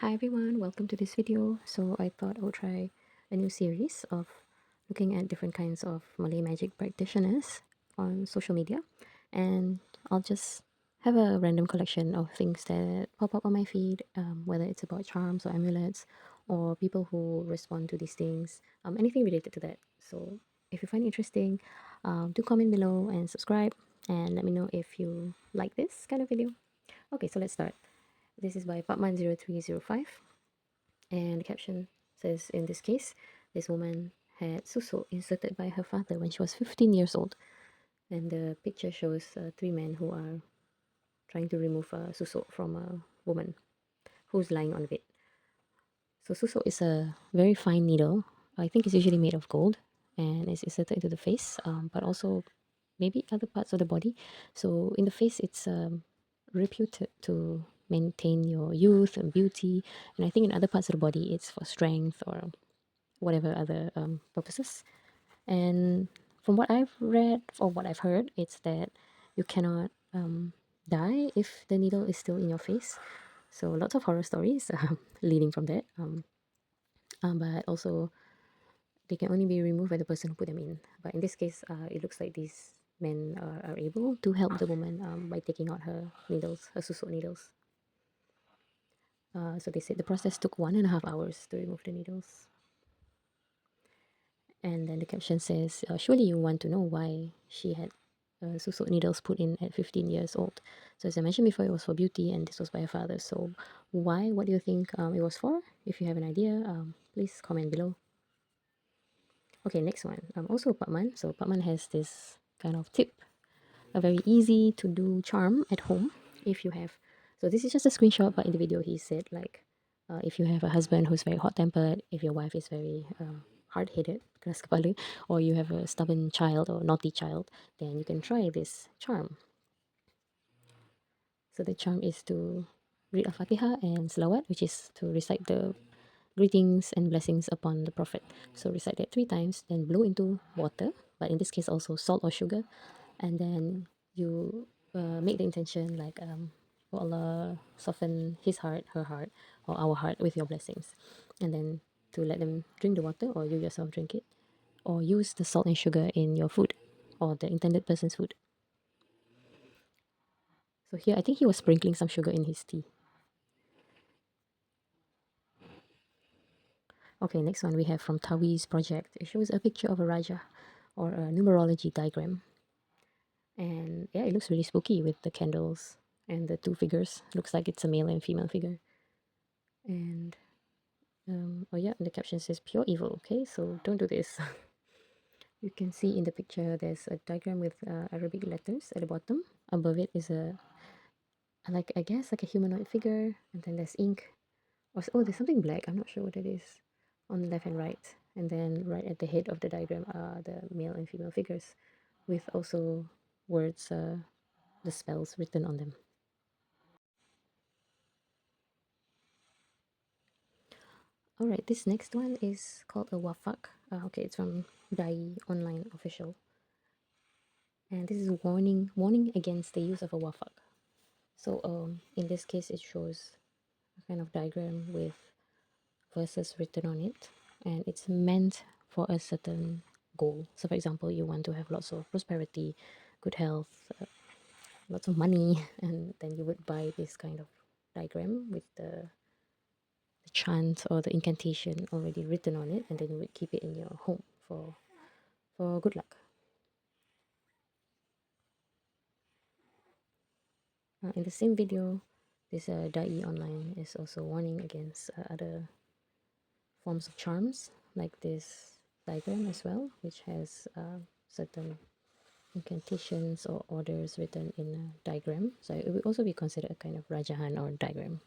Hi everyone, welcome to this video. So I thought I would try a new series of looking at different kinds of Malay magic practitioners on social media, and I'll just have a random collection of things that pop up on my feed, whether it's about charms or amulets or people who respond to these things, anything related to that. So if you find it interesting, do comment below and subscribe, and let me know if you like this kind of video. Okay, so let's start. This is by Patman0305, and the caption says, in this case, this woman had susu inserted by her father when she was 15 years old. And the picture shows three men who are trying to remove susu from a woman who's lying on the bed. So susu is a very fine needle. I think it's usually made of gold and it's inserted into the face, but also maybe other parts of the body. So in the face, it's reputed to maintain your youth and beauty, and I think in other parts of the body, it's for strength or whatever other purposes. And from what I've read or what I've heard, it's that you cannot die if the needle is still in your face. So lots of horror stories leading from that. But also they can only be removed by the person who put them in. But in this case, it looks like these men are able to help the woman by taking out her needles, her susuk needles. So they said the process took 1.5 hours to remove the needles. And then the caption says, surely you want to know why she had susuk needles put in at 15 years old. So as I mentioned before, it was for beauty and this was by her father. So why? What do you think it was for? If you have an idea, please comment below. Okay, next one. Also Patman. So Patman has this kind of tip, a very easy to do charm at home if you have. So this is just a screenshot, but in the video he said like, if you have a husband who's very hot-tempered, if your wife is very hard-headed, keras kepala, or you have a stubborn child or naughty child, then you can try this charm. So the charm is to read Al-Fatiha and Salawat, which is to recite the greetings and blessings upon the Prophet. So recite that 3 times, then blow into water, but in this case also salt or sugar, and then you make the intention like, oh Allah, soften his heart, her heart, or our heart with your blessings, and then to let them drink the water or you yourself drink it, or use the salt and sugar in your food or the intended person's food. So here I think he was sprinkling some sugar in his tea. Okay, next one we have from Tawi's project. It shows a picture of a Raja or a numerology diagram. And yeah, it looks really spooky with the candles and the two figures. Looks like it's a male and female figure. And oh yeah, the caption says pure evil. Okay, so don't do this. You can see in the picture there's a diagram with Arabic letters at the bottom. Above it is a, like, I guess like a humanoid figure, and then there's ink. Or oh, there's something black. I'm not sure what it is on the left and right. And then right at the head of the diagram are the male and female figures with also words, the spells written on them. All right, this next one is called a wafak. Okay, it's from Dai Online Official, and this is warning against the use of a wafak. So in this case, it shows a kind of diagram with verses written on it, and it's meant for a certain goal. So, for example, you want to have lots of prosperity, good health, lots of money, and then you would buy this kind of diagram with the chant or the incantation already written on it, and then you would keep it in your home for good luck. In the same video, this Dai Online is also warning against other forms of charms, like this diagram as well, which has certain incantations or orders written in a diagram. So it would also be considered a kind of rajahan or diagram.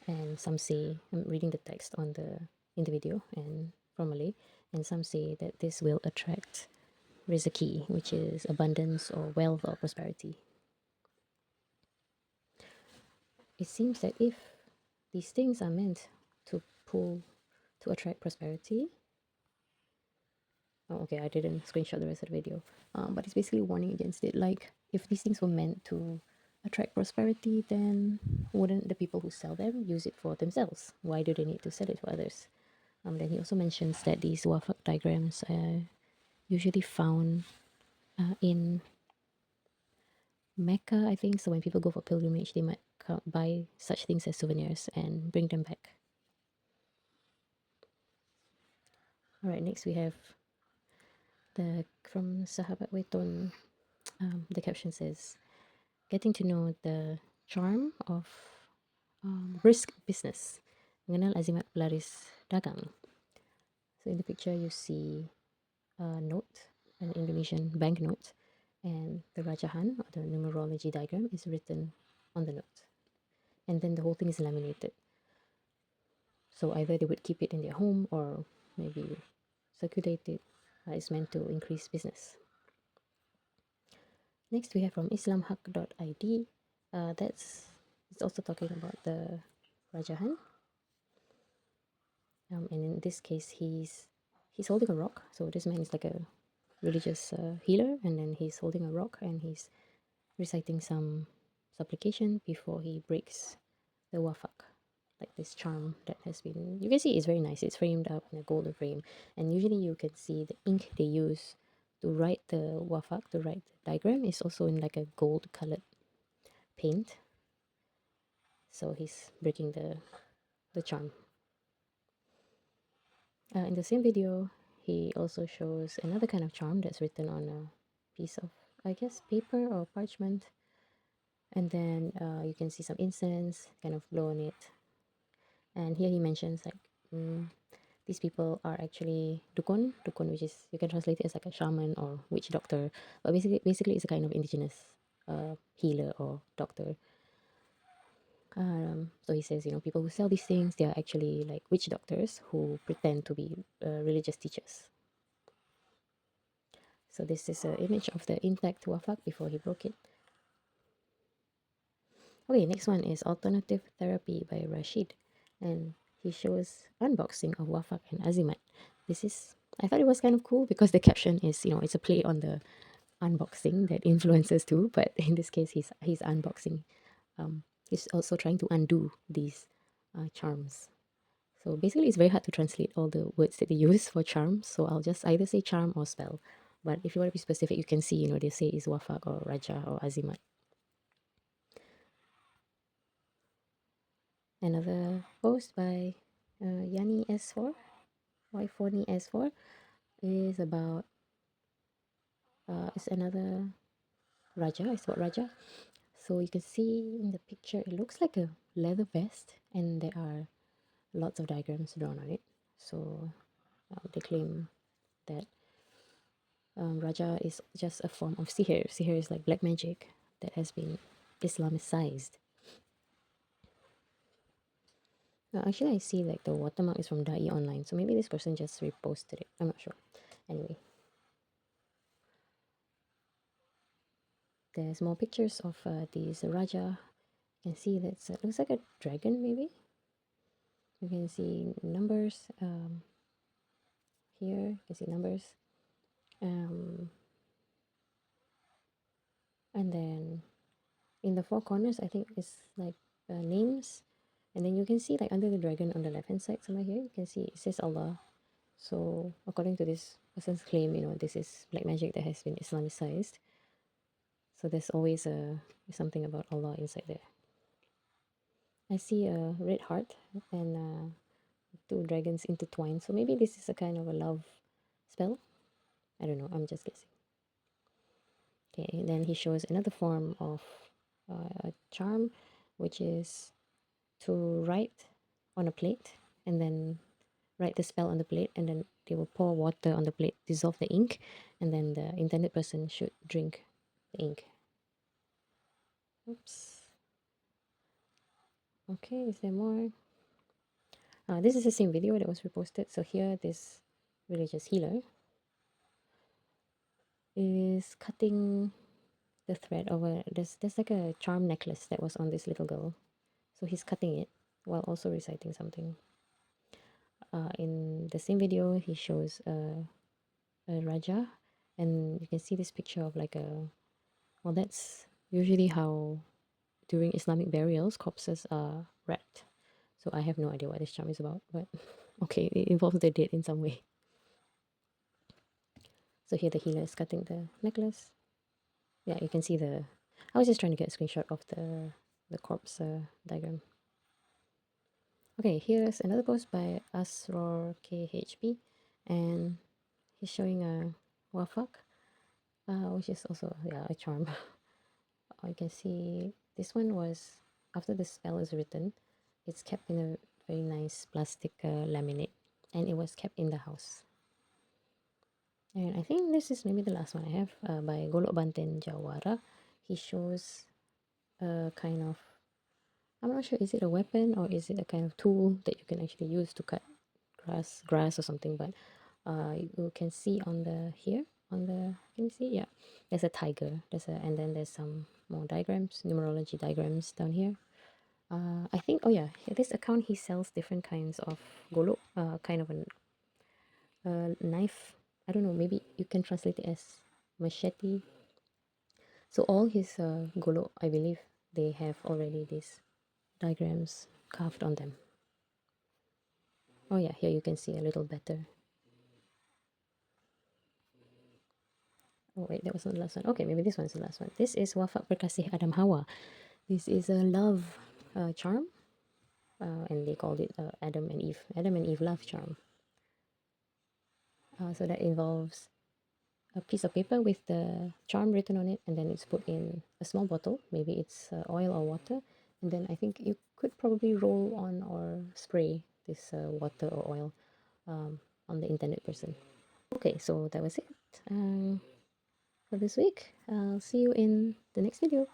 And some say, I'm reading the text on the in the video and from Malay, and some say that this will attract rizki, which is abundance or wealth or prosperity. It seems that if these things are meant to attract prosperity. Oh, okay, I didn't screenshot the rest of the video. But it's basically warning against it. Like, if these things were meant to attract prosperity, then wouldn't the people who sell them use it for themselves? Why do they need to sell it for others? Then he also mentions that these wafak diagrams are usually found in Mecca, I think. So when people go for pilgrimage, they might buy such things as souvenirs and bring them back. All right, next we have the from Sahabat Weton. The caption says, "Getting to know the charm of brisk business. Mengenal azimat pelaris dagang." So in the picture, you see a note, an Indonesian banknote, and the Rajahan, or the numerology diagram, is written on the note. And then the whole thing is laminated. So either they would keep it in their home or maybe circulate it. It's meant to increase business. Next, we have from islamhaq.id. It's also talking about the Rajahan. And in this case, he's holding a rock. So this man is like a religious healer, and then he's holding a rock and he's reciting some supplication before he breaks the wafak, like this charm that has been, you can see it's very nice. It's framed up in a golden frame, and usually you can see the ink they use to write the wafak, to write the diagram, is also in like a gold colored paint. So he's breaking the charm. In the same video, he also shows another kind of charm that's written on a piece of, I guess, paper or parchment. And then you can see some incense kind of blow on it. And here he mentions like these people are actually dukun, which is, you can translate it as like a shaman or witch doctor, but basically it's a kind of indigenous healer or doctor. So he says, people who sell these things, they are actually like witch doctors who pretend to be religious teachers. So this is an image of the intact wafak before he broke it. Okay, next one is Alternative Therapy by Rashid. And he shows unboxing of wafak and azimat. I thought it was kind of cool because the caption is, it's a play on the unboxing that influencers do. But in this case, he's unboxing. He's also trying to undo these charms. So basically, it's very hard to translate all the words that they use for charms. So I'll just either say charm or spell. But if you want to be specific, you can see, they say is wafak or raja or azimat. Another post by Yani S4, Y4Ni S4, is about, it's another Raja, it's about Raja. So you can see in the picture, it looks like a leather vest and there are lots of diagrams drawn on it. So they claim that Raja is just a form of sihir. Sihir is like black magic that has been Islamicized. Actually, I see like the watermark is from Dai Online, so maybe this person just reposted it. I'm not sure. Anyway, there's more pictures of these Raja. You can see that it looks like a dragon, maybe. You can see numbers here. You can see numbers. And then in the four corners, I think it's like names. And then you can see like under the dragon on the left hand side somewhere here, you can see it says Allah. So according to this person's claim, this is black magic that has been Islamicized. So there's always something about Allah inside there. I see a red heart and two dragons intertwined. So maybe this is a kind of a love spell. I don't know. I'm just guessing. Okay, then he shows another form of a charm, which is to write on a plate and then write the spell on the plate, and then they will pour water on the plate, dissolve the ink, and then the intended person should drink the ink. Oops. Okay, is there more? This is the same video that was reposted. So here, this religious healer is cutting the thread over. There's like a charm necklace that was on this little girl. So he's cutting it while also reciting something. In the same video, he shows a Raja, and you can see this picture of like a, well, that's usually how during Islamic burials, corpses are wrapped. So I have no idea what this charm is about, but okay, it involves the dead in some way. So here the healer is cutting the necklace. Yeah, you can see the... I was just trying to get a screenshot of the corpse diagram. Okay, here's another post by Asror KHP, and he's showing a wafak, which is also, yeah, a charm. You can see this one was, after the spell is written, it's kept in a very nice plastic laminate, and it was kept in the house. And I think this is maybe the last one I have, by Golok Banten Jawara. He shows a kind of, I'm not sure, is it a weapon or is it a kind of tool that you can actually use to cut grass or something, but you can see on the here on the, can you see? Yeah, there's a tiger, and then there's some more diagrams, numerology diagrams down here. I think, oh yeah, this account, he sells different kinds of golok, kind of a knife. I don't know, maybe you can translate it as machete. So all his golok, I believe they have already these diagrams carved on them. Oh yeah, here you can see a little better. Oh wait, that was not the last one. Okay, maybe this one's the last one. This is Wafak Berkasih Adam Hawa. This is a love charm, and they called it Adam and Eve love charm. So that involves a piece of paper with the charm written on it, and then it's put in a small bottle. Maybe it's oil or water, and then I think you could probably roll on or spray this water or oil on the intended person. Okay, so that was it for this week. I'll see you in the next video.